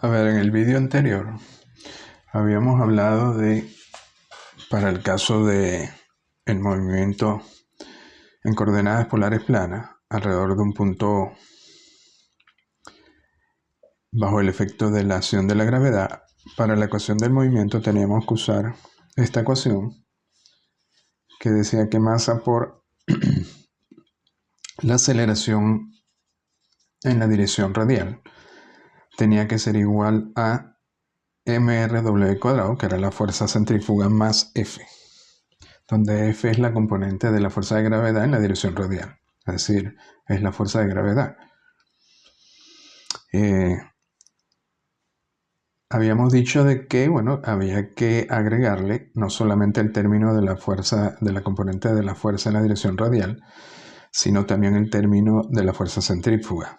A ver, en el vídeo anterior habíamos hablado para el caso de el movimiento en coordenadas polares planas alrededor de un punto bajo el efecto de la acción de la gravedad. Para la ecuación del movimiento teníamos que usar esta ecuación que decía que masa por la aceleración en la dirección radial tenía que ser igual a mr² cuadrado, que era la fuerza centrífuga, más F, donde F es la componente de la fuerza de gravedad en la dirección radial, es decir, es la fuerza de gravedad. Habíamos dicho de que, había que agregarle no solamente el término de la fuerza, de la componente de la fuerza en la dirección radial, sino también el término de la fuerza centrífuga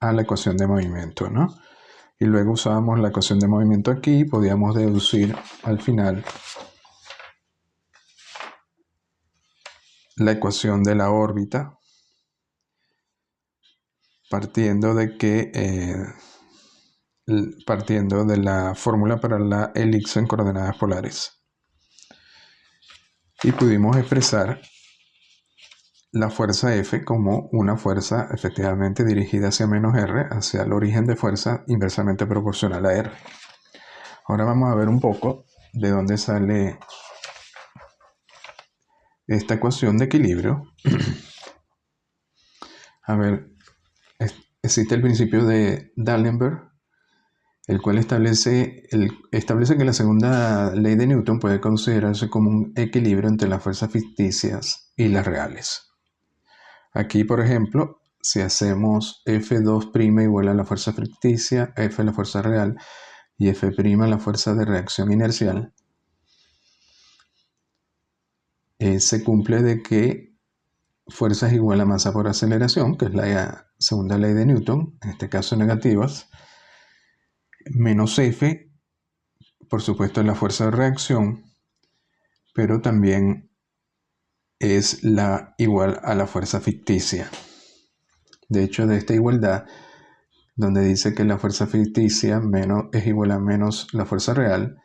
a la ecuación de movimiento, ¿no? Y luego usábamos la ecuación de movimiento aquí y podíamos deducir al final la ecuación de la órbita, partiendo de la fórmula para la elipse en coordenadas polares. Y pudimos expresar la fuerza F como una fuerza efectivamente dirigida hacia menos R, hacia el origen de fuerza inversamente proporcional a R. Ahora vamos a ver un poco de dónde sale esta ecuación de equilibrio. A ver, existe el principio de D'Alembert, el cual establece que la segunda ley de Newton puede considerarse como un equilibrio entre las fuerzas ficticias y las reales. Aquí, por ejemplo, si hacemos F2' igual a la fuerza ficticia, F la fuerza real y F' la fuerza de reacción inercial, se cumple de que fuerza es igual a masa por aceleración, que es la segunda ley de Newton, en este caso negativas, menos F, por supuesto, es la fuerza de reacción, pero también es igual a la fuerza ficticia. De hecho, de esta igualdad, donde dice que la fuerza ficticia es igual a menos la fuerza real,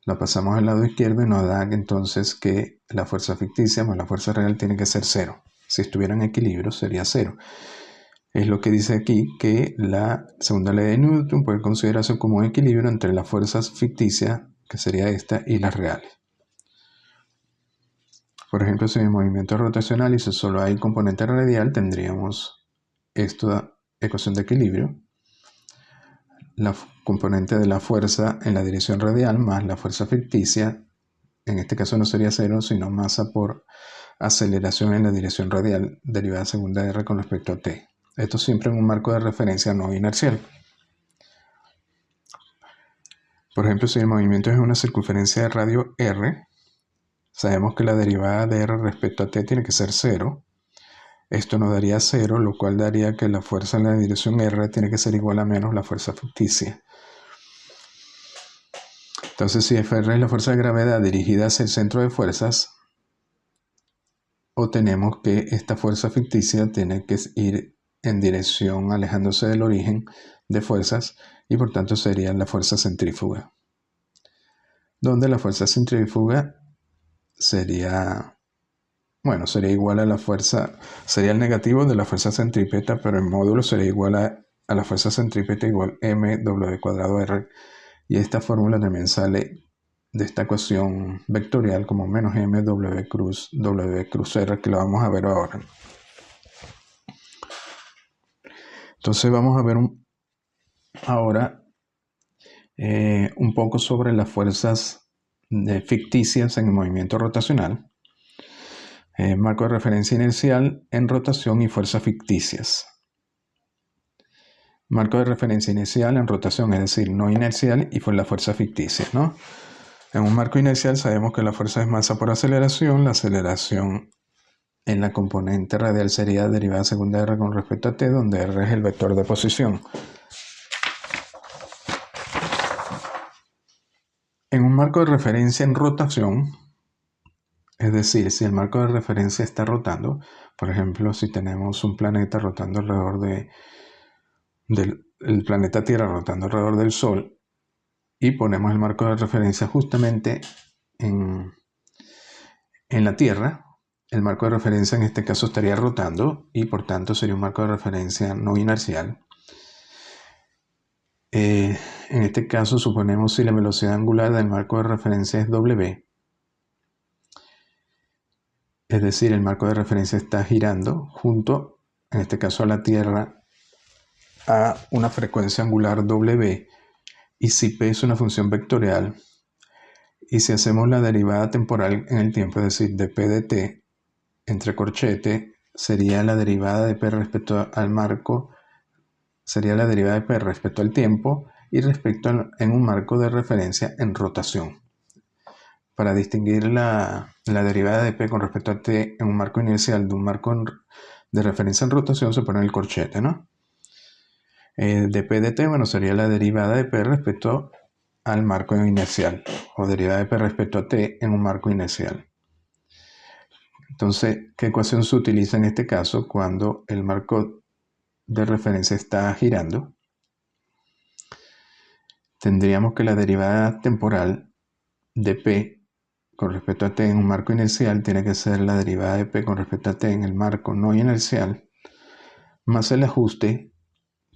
la pasamos al lado izquierdo y nos da entonces que la fuerza ficticia más la fuerza real tiene que ser cero. Si estuviera en equilibrio sería cero. Es lo que dice aquí, que la segunda ley de Newton puede considerarse como un equilibrio entre las fuerzas ficticias, que sería esta, y las reales. Por ejemplo, si el movimiento es rotacional y si solo hay componente radial, tendríamos esta ecuación de equilibrio. La componente de la fuerza en la dirección radial más la fuerza ficticia, en este caso no sería cero, sino masa por aceleración en la dirección radial, derivada segunda R con respecto a t. Esto siempre en un marco de referencia no inercial. Por ejemplo, si el movimiento es una circunferencia de radio r, sabemos que la derivada de r respecto a t tiene que ser cero. Esto nos daría cero, lo cual daría que la fuerza en la dirección r tiene que ser igual a menos la fuerza ficticia. Entonces, si Fr es la fuerza de gravedad dirigida hacia el centro de fuerzas, obtenemos que esta fuerza ficticia tiene que ir en dirección alejándose del origen de fuerzas y por tanto sería la fuerza centrífuga. Donde la fuerza centrífuga sería igual a la fuerza, sería el negativo de la fuerza centrípeta, pero en módulo sería igual a la fuerza centrípeta igual mw²r. Y esta fórmula también sale de esta ecuación vectorial como menos mw cruz r, que lo vamos a ver ahora. Entonces vamos a ver ahora un poco sobre las fuerzas ficticias en el movimiento rotacional. Marco de referencia inercial en rotación y fuerzas ficticias. Marco de referencia inercial en rotación, es decir, no inercial, y fue la fuerza ficticia, ¿no? En un marco inercial sabemos que la fuerza es masa por aceleración. La aceleración en la componente radial sería derivada segunda R con respecto a t, donde R es el vector de posición. En un marco de referencia en rotación, es decir, si el marco de referencia está rotando, por ejemplo, si tenemos un planeta rotando alrededor el planeta Tierra rotando alrededor del Sol y ponemos el marco de referencia justamente en la Tierra, el marco de referencia en este caso estaría rotando y por tanto sería un marco de referencia no inercial. En este caso suponemos si la velocidad angular del marco de referencia es W, es decir, el marco de referencia está girando junto, en este caso a la Tierra, a una frecuencia angular W, y si P es una función vectorial, y si hacemos la derivada temporal en el tiempo, es decir, de P de T, entre corchete, sería la derivada de P respecto al marco, sería la derivada de P respecto al tiempo y en un marco de referencia en rotación. Para distinguir la derivada de P con respecto a T en un marco inercial de un marco de referencia en rotación se pone el corchete, ¿no? De P de T, bueno, sería la derivada de P respecto al marco inercial, o derivada de P respecto a T en un marco inercial. Entonces, ¿qué ecuación se utiliza en este caso cuando el marco de referencia está girando? Tendríamos que la derivada temporal de P con respecto a T en un marco inercial tiene que ser la derivada de P con respecto a T en el marco no inercial, más el ajuste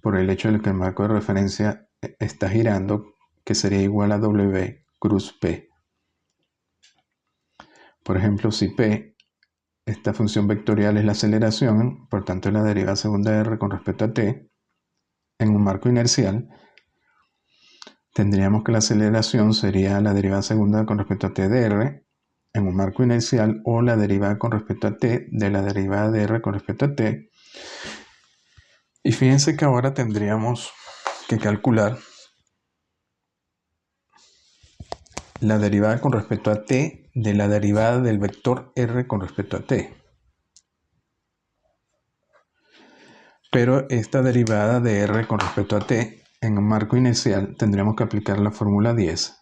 por el hecho de que el marco de referencia está girando, que sería igual a W cruz P. Por ejemplo, si P, esta función vectorial es la aceleración, por tanto es la derivada segunda de R con respecto a T, en un marco inercial, tendríamos que la aceleración sería la derivada segunda con respecto a T de R en un marco inercial, o la derivada con respecto a T de la derivada de R con respecto a T. Y fíjense que ahora tendríamos que calcular la derivada con respecto a T de la derivada del vector R con respecto a T. Pero esta derivada de R con respecto a T en un marco inicial tendríamos que aplicar la fórmula 10.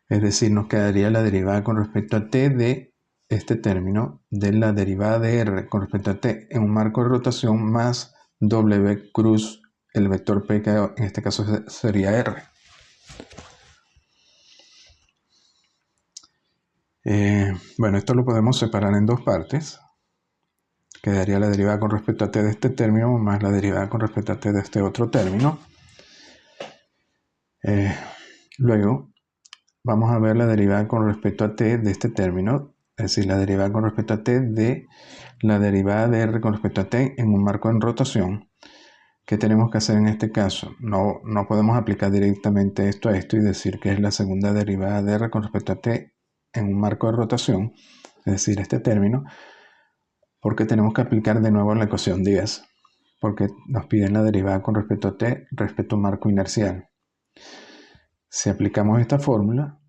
Es decir, nos quedaría la derivada con respecto a T de este término de la derivada de R con respecto a T en un marco de rotación más W cruz el vector P, que en este caso sería R. Bueno, esto lo podemos separar en dos partes. Quedaría la derivada con respecto a T de este término más la derivada con respecto a T de este otro término. Luego vamos a ver la derivada con respecto a T de este término, es decir, la derivada con respecto a T de la derivada de R con respecto a T en un marco en rotación. ¿Qué tenemos que hacer en este caso? No podemos aplicar directamente esto a esto y decir que es la segunda derivada de R con respecto a T en un marco de rotación, es decir, este término, porque tenemos que aplicar de nuevo la ecuación 10, porque nos piden la derivada con respecto a T respecto a un marco inercial. Si aplicamos esta fórmula,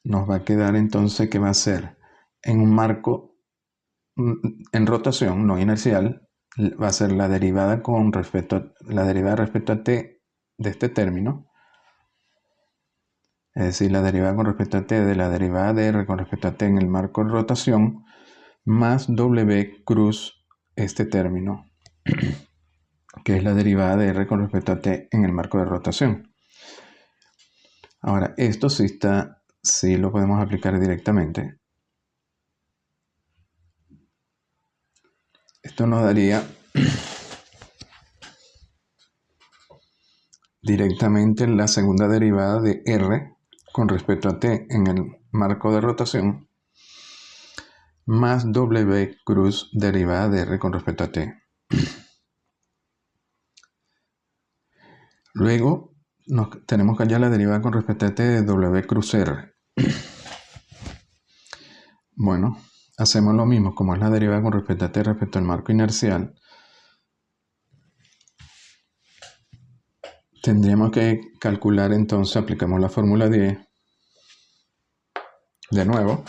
nos va a quedar entonces que va a ser en un marco en rotación no inercial, va a ser la derivada con respecto a, la derivada respecto a T de este término, es decir, la derivada con respecto a T de la derivada de R con respecto a T en el marco de rotación, más W cruz este término, que es la derivada de R con respecto a T en el marco de rotación. Ahora, esto sí lo podemos aplicar directamente. Esto nos daría directamente la segunda derivada de R con respecto a T en el marco de rotación, más W cruz derivada de R con respecto a T. Luego tenemos que hallar la derivada con respecto a T de W cruz R. Bueno, hacemos lo mismo, como es la derivada con respecto a T respecto al marco inercial. Tendríamos que calcular entonces, aplicamos la fórmula 10 de nuevo.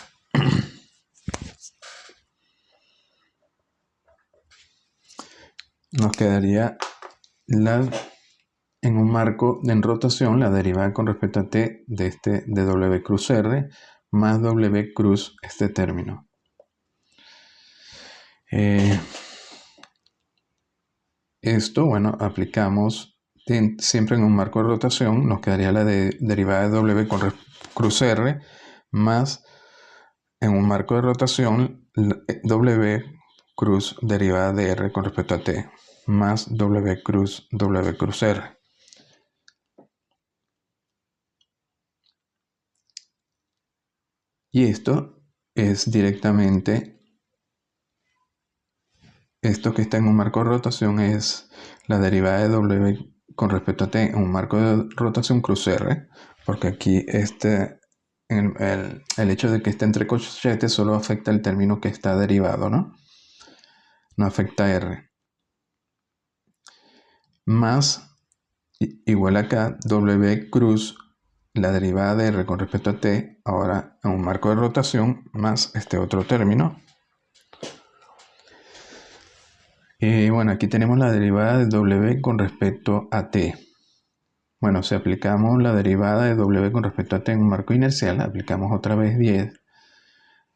Nos quedaría en un marco en rotación la derivada con respecto a T de W cruz R más W cruz este término. esto, bueno, aplicamos siempre en un marco de rotación, nos quedaría la derivada de W con cruz R más en un marco de rotación W cruz derivada de R con respecto a T más W cruz R. Y esto es directamente, esto que está en un marco de rotación es la derivada de W con respecto a T en un marco de rotación cruz R, porque aquí el hecho de que esté entre corchetes solo afecta el término que está derivado, ¿no? No afecta R. Más, igual acá, W cruz, la derivada de R con respecto a T, ahora en un marco de rotación, más este otro término. Y bueno, aquí tenemos la derivada de W con respecto a T. Bueno, si aplicamos la derivada de W con respecto a T en un marco inercial, aplicamos otra vez 10,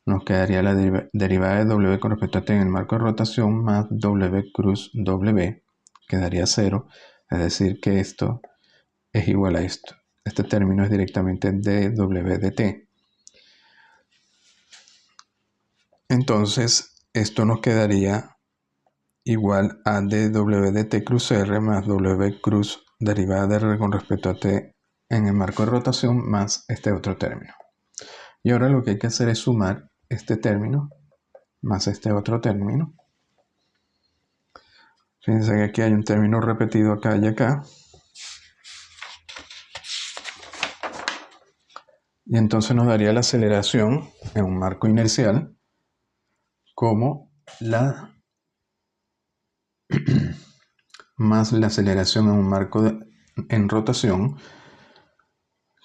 nos quedaría la derivada de W con respecto a T en el marco de rotación más W cruz W, quedaría 0, es decir que esto es igual a esto. Este término es directamente dW de T. Entonces, esto nos quedaría igual a dW de T cruz R más W cruz derivada de R con respecto a T en el marco de rotación más este otro término. Y ahora lo que hay que hacer es sumar este término más este otro término. Fíjense que aquí hay un término repetido acá y acá. Y entonces nos daría la aceleración en un marco inercial como la más la aceleración en un marco en rotación,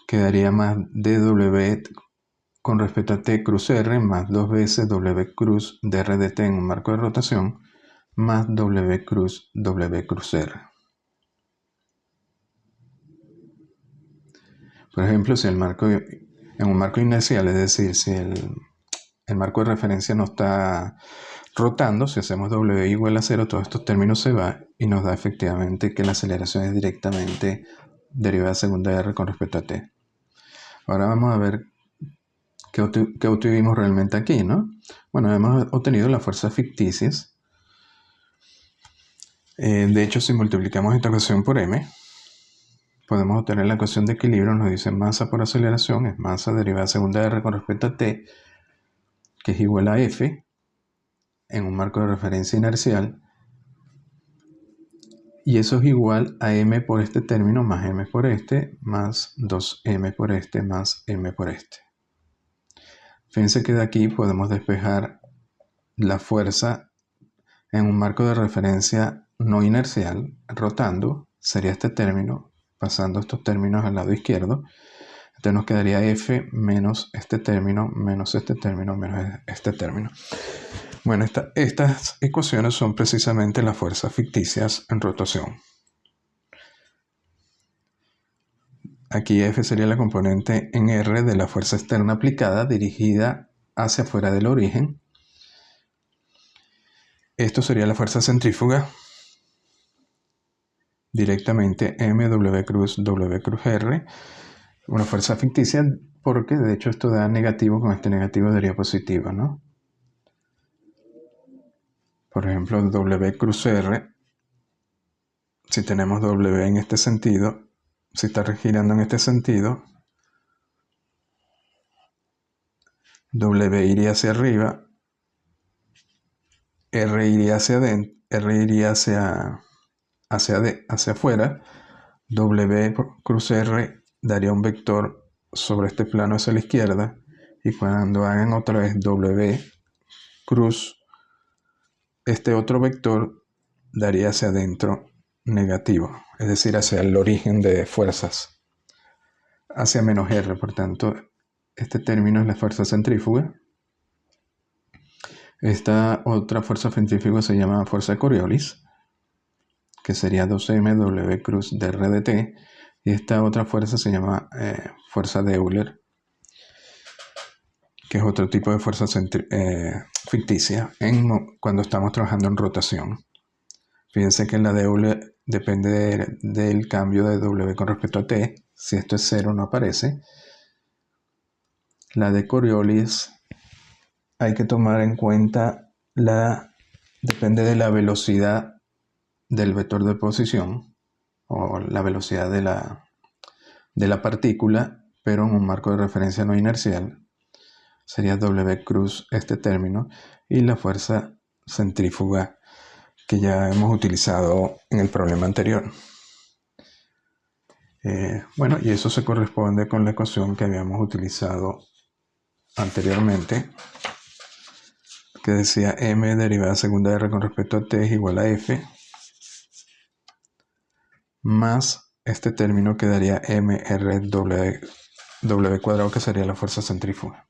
quedaría más dW con respecto a T cruz R más 2 veces W cruz dr de T en un marco de rotación más W cruz R. Por ejemplo, si el marco en un marco inercial, es decir, si el marco de referencia no está rotando, si hacemos W igual a 0, todos estos términos se van y nos da efectivamente que la aceleración es directamente derivada segunda de R con respecto a T. Ahora vamos a ver qué obtuvimos realmente aquí, ¿no? Bueno, hemos obtenido las fuerzas ficticias. De hecho, si multiplicamos esta ecuación por M, podemos obtener la ecuación de equilibrio. Nos dice masa por aceleración es masa derivada segunda de R con respecto a T, que es igual a F en un marco de referencia inercial, y eso es igual a m por este término más m por este más 2m por este más m por este. Fíjense que de aquí podemos despejar la fuerza en un marco de referencia no inercial, rotando, sería este término, pasando estos términos al lado izquierdo. Entonces nos quedaría f menos este término, menos este término, menos este término. Bueno, estas ecuaciones son precisamente las fuerzas ficticias en rotación. Aquí F sería la componente en R de la fuerza externa aplicada dirigida hacia afuera del origen. Esto sería la fuerza centrífuga, directamente W cruz R, una fuerza ficticia porque de hecho esto da negativo, con este negativo daría positivo, ¿no? Por ejemplo, W cruz R, si tenemos W en este sentido, si está girando en este sentido, W iría hacia arriba, R iría hacia adentro, R iría hacia afuera, W cruz R daría un vector sobre este plano hacia la izquierda, y cuando hagan otra vez W cruz, este otro vector daría hacia adentro negativo, es decir, hacia el origen de fuerzas, hacia menos R. Por tanto, este término es la fuerza centrífuga. Esta otra fuerza centrífuga se llama fuerza de Coriolis, que sería 2m W cruz dr de T, y esta otra fuerza se llama fuerza de Euler, que es otro tipo de fuerza ficticia cuando estamos trabajando en rotación. Fíjense que la W depende del cambio de W con respecto a T. Si esto es 0 no aparece. La de Coriolis hay que tomar en cuenta depende de la velocidad del vector de posición o la velocidad de la partícula, pero en un marco de referencia no inercial. Sería W cruz este término, y la fuerza centrífuga que ya hemos utilizado en el problema anterior. Bueno, y eso se corresponde con la ecuación que habíamos utilizado anteriormente, que decía m derivada segunda de r con respecto a t es igual a f, más este término que daría mr w cuadrado, que sería la fuerza centrífuga.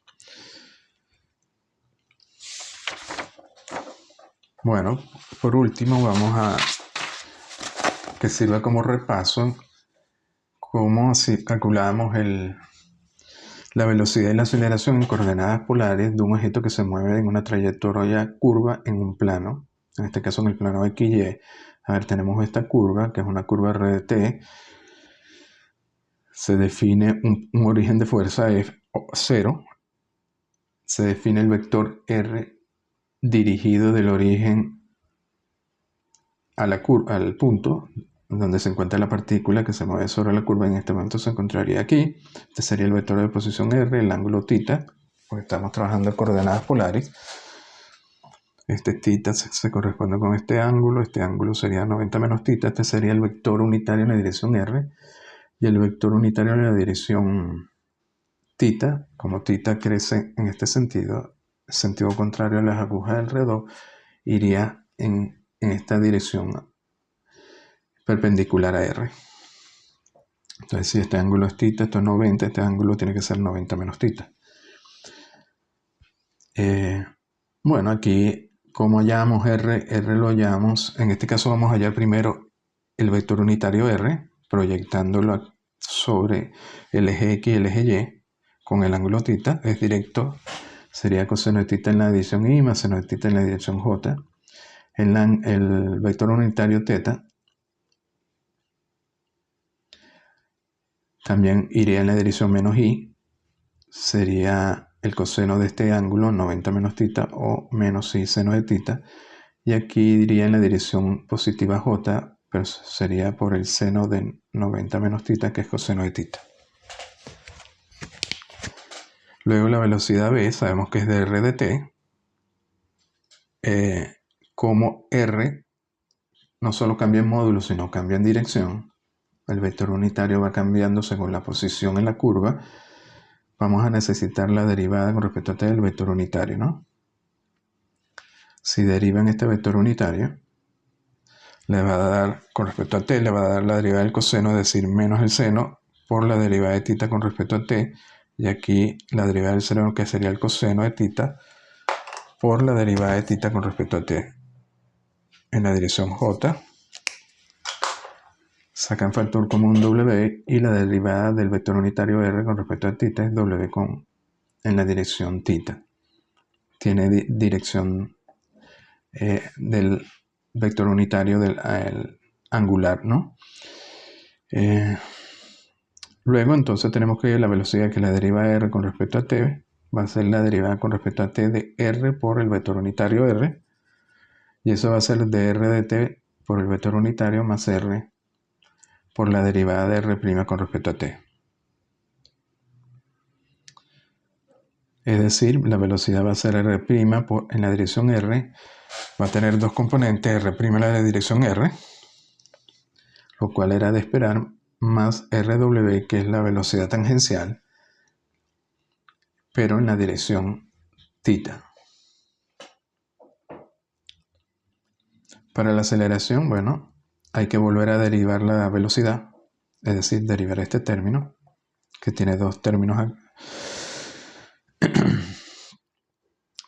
Bueno, por último vamos a que sirva como repaso cómo así calculamos la velocidad y la aceleración en coordenadas polares de un objeto que se mueve en una trayectoria curva en un plano, en este caso en el plano XY. A ver, tenemos esta curva, que es una curva R de t. Se define un origen de fuerza F0. Se define el vector R dirigido del origen a al punto donde se encuentra la partícula que se mueve sobre la curva. En este momento se encontraría aquí. Este sería el vector de posición R, el ángulo θ, porque estamos trabajando en coordenadas polares. Este θ se corresponde con este ángulo sería 90 menos θ. Este sería el vector unitario en la dirección R, y el vector unitario en la dirección θ, como θ crece en este sentido, sentido contrario a las agujas del reloj, iría en esta dirección perpendicular a R. Entonces, si este ángulo es θ, esto es 90, este ángulo tiene que ser 90 menos θ. Bueno, aquí, como hallamos R lo hallamos, en este caso vamos a hallar primero el vector unitario R, proyectándolo sobre el eje X y el eje Y, con el ángulo θ, es directo, sería coseno de θ en la dirección Y más seno de θ en la dirección J. El vector unitario θ también iría en la dirección menos I, sería el coseno de este ángulo, 90 menos θ, o menos I seno de θ, y aquí iría en la dirección positiva J, pero sería por el seno de 90 menos θ, que es coseno de θ. Luego la velocidad v, sabemos que es de r de t. Como r no solo cambia en módulo, sino cambia en dirección, el vector unitario va cambiando según la posición en la curva, vamos a necesitar la derivada con respecto a t del vector unitario, ¿no? Si derivan este vector unitario, le va a dar, con respecto a t, le va a dar la derivada del coseno, es decir, menos el seno, por la derivada de θ con respecto a t, y aquí la derivada del seno, que sería el coseno de θ, por la derivada de θ con respecto a t. En la dirección J, sacan factor común W, y la derivada del vector unitario R con respecto a θ es W en la dirección θ. Tiene dirección del vector unitario del angular, ¿no? Luego entonces tenemos que la velocidad, que la derivada de R con respecto a t va a ser la derivada con respecto a t de R por el vector unitario R, y eso va a ser de R de t por el vector unitario más R por la derivada de R' con respecto a t. Es decir, la velocidad va a ser R' en la dirección R, va a tener dos componentes, R' en la dirección R, lo cual era de esperar, más RW, que es la velocidad tangencial, pero en la dirección θ. Para la aceleración, bueno, hay que volver a derivar la velocidad, es decir, derivar este término, que tiene dos términos.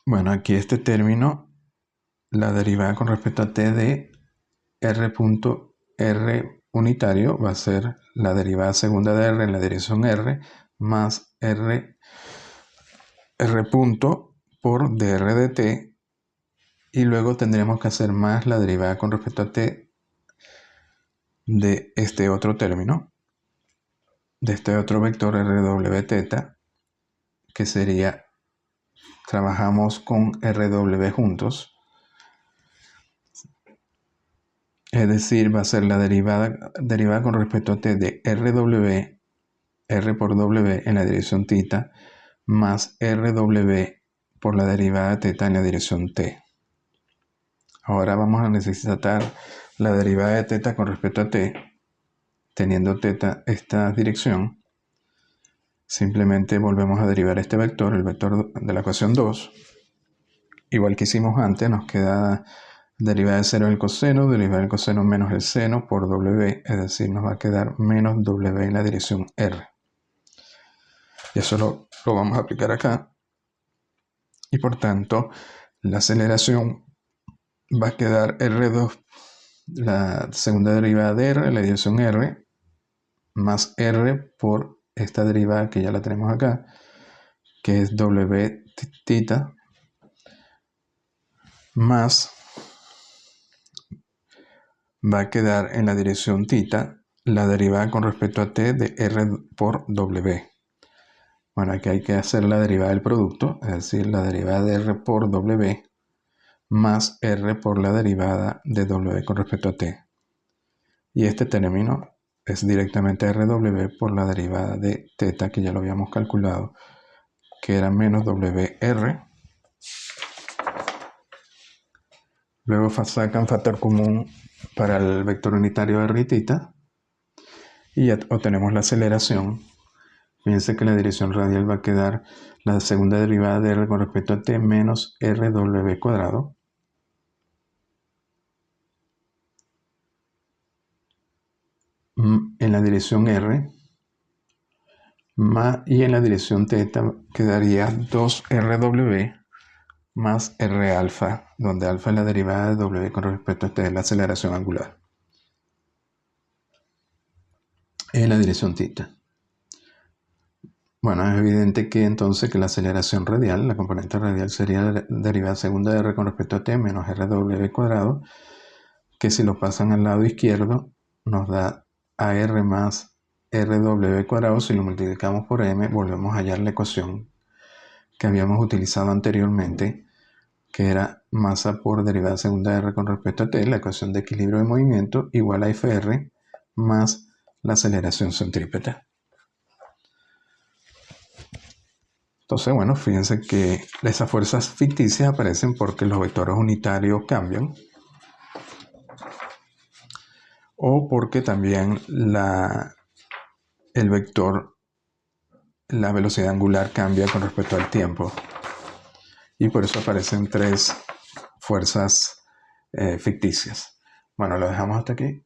Bueno, aquí este término, la derivada con respecto a t de R unitario va a ser la derivada segunda de R en la dirección R más R por dr de t, y luego tendremos que hacer más la derivada con respecto a t de este otro término, de este otro vector RW teta, que sería, trabajamos con RW juntos, es decir, va a ser la derivada con respecto a t de RW, R por W en la dirección θ, más RW por la derivada de θ en la dirección t. Ahora vamos a necesitar la derivada de θ con respecto a t, teniendo θ esta dirección. Simplemente volvemos a derivar este vector, el vector de la ecuación 2. Igual que hicimos antes, nos queda derivada de 0 del coseno, derivada del coseno menos el seno por W, es decir, nos va a quedar menos W en la dirección R. Y eso lo vamos a aplicar acá. Y por tanto, la aceleración va a quedar R2, la segunda derivada de R, la dirección R, más R por esta derivada que ya la tenemos acá, que es W θ, más va a quedar en la dirección θ la derivada con respecto a t de R por W. Bueno, aquí hay que hacer la derivada del producto, es decir, la derivada de R por W más R por la derivada de W con respecto a t. Y este término es directamente RW por la derivada de θ, que ya lo habíamos calculado, que era menos WR. Luego sacan factor común para el vector unitario R y θ. Y ya obtenemos la aceleración. Fíjense que la dirección radial va a quedar la segunda derivada de R con respecto a t menos RW cuadrado. En la dirección R. Y en la dirección θ quedaría 2RW más R alfa, donde alfa es la derivada de W con respecto a esta es la aceleración angular. En la dirección θ. Bueno, es evidente que entonces que la aceleración radial, la componente radial sería la derivada segunda de R con respecto a t menos RW cuadrado, que si lo pasan al lado izquierdo nos da AR más RW cuadrado. Si lo multiplicamos por m, volvemos a hallar la ecuación que habíamos utilizado anteriormente, que era masa por derivada segunda de R con respecto a t, la ecuación de equilibrio de movimiento, igual a FR más la aceleración centrípeta. Entonces, bueno, fíjense que esas fuerzas ficticias aparecen porque los vectores unitarios cambian, o porque también el vector, la velocidad angular cambia con respecto al tiempo. Y por eso aparecen tres fuerzas ficticias. Bueno, lo dejamos hasta aquí.